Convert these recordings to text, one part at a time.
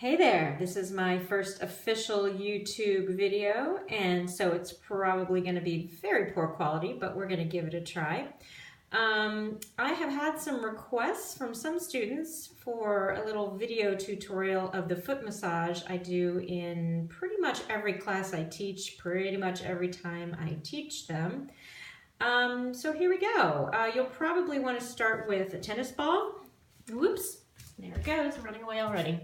Hey there, this is my first official YouTube video, and so it's probably going to be very poor quality, but we're going to give it a try. I have had some requests from some students for a little video tutorial of the foot massage I do in pretty much every class I teach, pretty much every time I teach them. So here we go. You'll probably want to start with a tennis ball. Whoops, there it goes, running away already.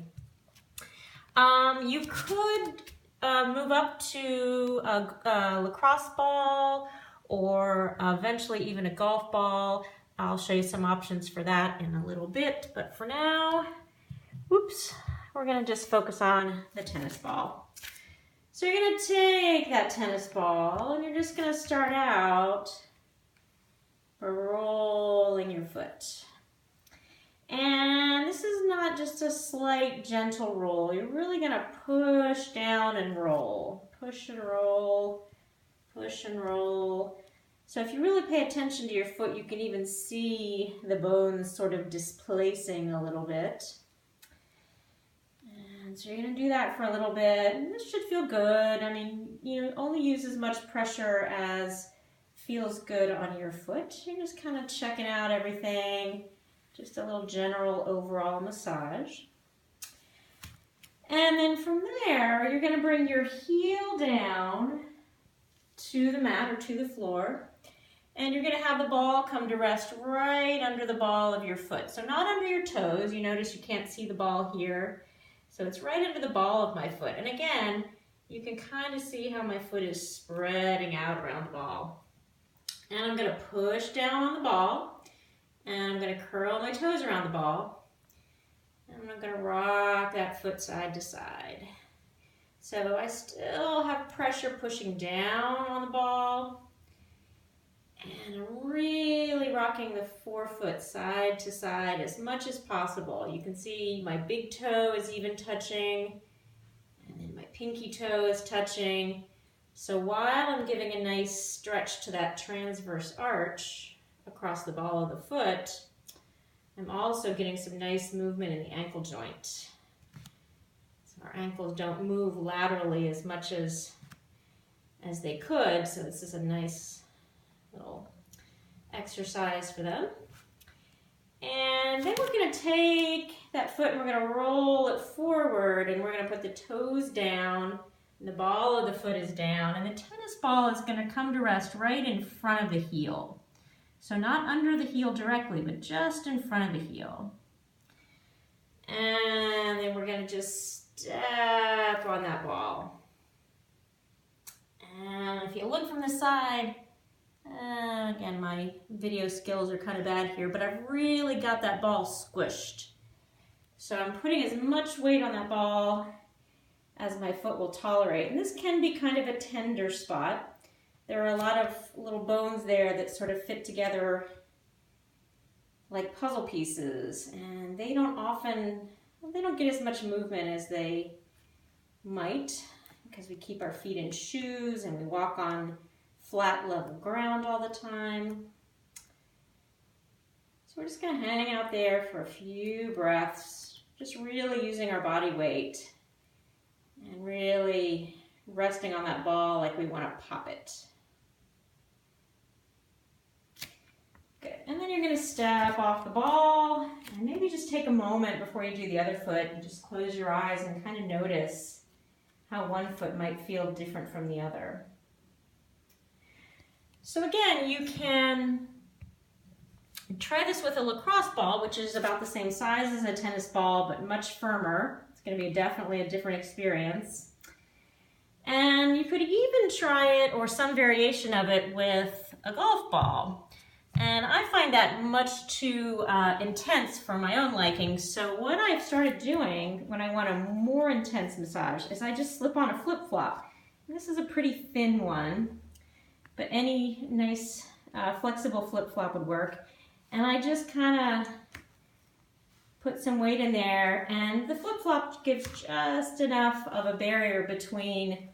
You could move up to a lacrosse ball or eventually even a golf ball. I'll show you some options for that in a little bit, but for now, whoops, we're gonna just focus on the tennis ball. So you're gonna take that tennis ball and you're just gonna start out by rolling your foot. And this is not just a slight gentle roll. You're really gonna push down and roll. Push and roll, push and roll. So if you really pay attention to your foot, you can even see the bones sort of displacing a little bit. And so you're gonna do that for a little bit. And this should feel good. I mean, you only use as much pressure as feels good on your foot. You're just kind of checking out everything. Just a little general overall massage. And then from there, you're going to bring your heel down to the mat or to the floor. And you're going to have the ball come to rest right under the ball of your foot. So not under your toes. You notice you can't see the ball here. So it's right under the ball of my foot. And again, you can kind of see how my foot is spreading out around the ball. And I'm going to push down on the ball. And I'm going to curl my toes around the ball. And I'm going to rock that foot side to side. So I still have pressure pushing down on the ball. And I'm really rocking the forefoot side to side as much as possible. You can see my big toe is even touching. And then my pinky toe is touching. So while I'm giving a nice stretch to that transverse arch across the ball of the foot, I'm also getting some nice movement in the ankle joint. So our ankles don't move laterally as much as they could, so this is a nice little exercise for them. And then we're going to take that foot and we're going to roll it forward, and we're going to put the toes down, and the ball of the foot is down, and the tennis ball is going to come to rest right in front of the heel. So not under the heel directly, but just in front of the heel. And then we're going to just step on that ball. And if you look from the side, again, my video skills are kind of bad here, but I've really got that ball squished. So I'm putting as much weight on that ball as my foot will tolerate. And this can be kind of a tender spot. There are a lot of little bones there that sort of fit together like puzzle pieces, and they don't get as much movement as they might because we keep our feet in shoes and we walk on flat level ground all the time. So we're just going to hang out there for a few breaths, just really using our body weight and really resting on that ball like we want to pop it. Good. And then you're going to step off the ball and maybe just take a moment before you do the other foot and just close your eyes and kind of notice how one foot might feel different from the other. So again, you can try this with a lacrosse ball, which is about the same size as a tennis ball, but much firmer. It's going to be definitely a different experience. And you could even try it, or some variation of it, with a golf ball. And I find that much too intense for my own liking. So what I've started doing when I want a more intense massage is I just slip on a flip-flop. This is a pretty thin one, but any nice flexible flip-flop would work. And I just kind of put some weight in there, and the flip-flop gives just enough of a barrier between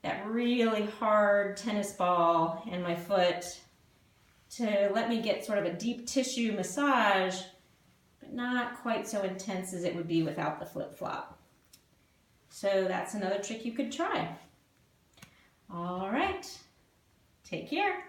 that really hard tennis ball and my foot to let me get sort of a deep tissue massage, but not quite so intense as it would be without the flip-flop. So that's another trick you could try. All right, take care.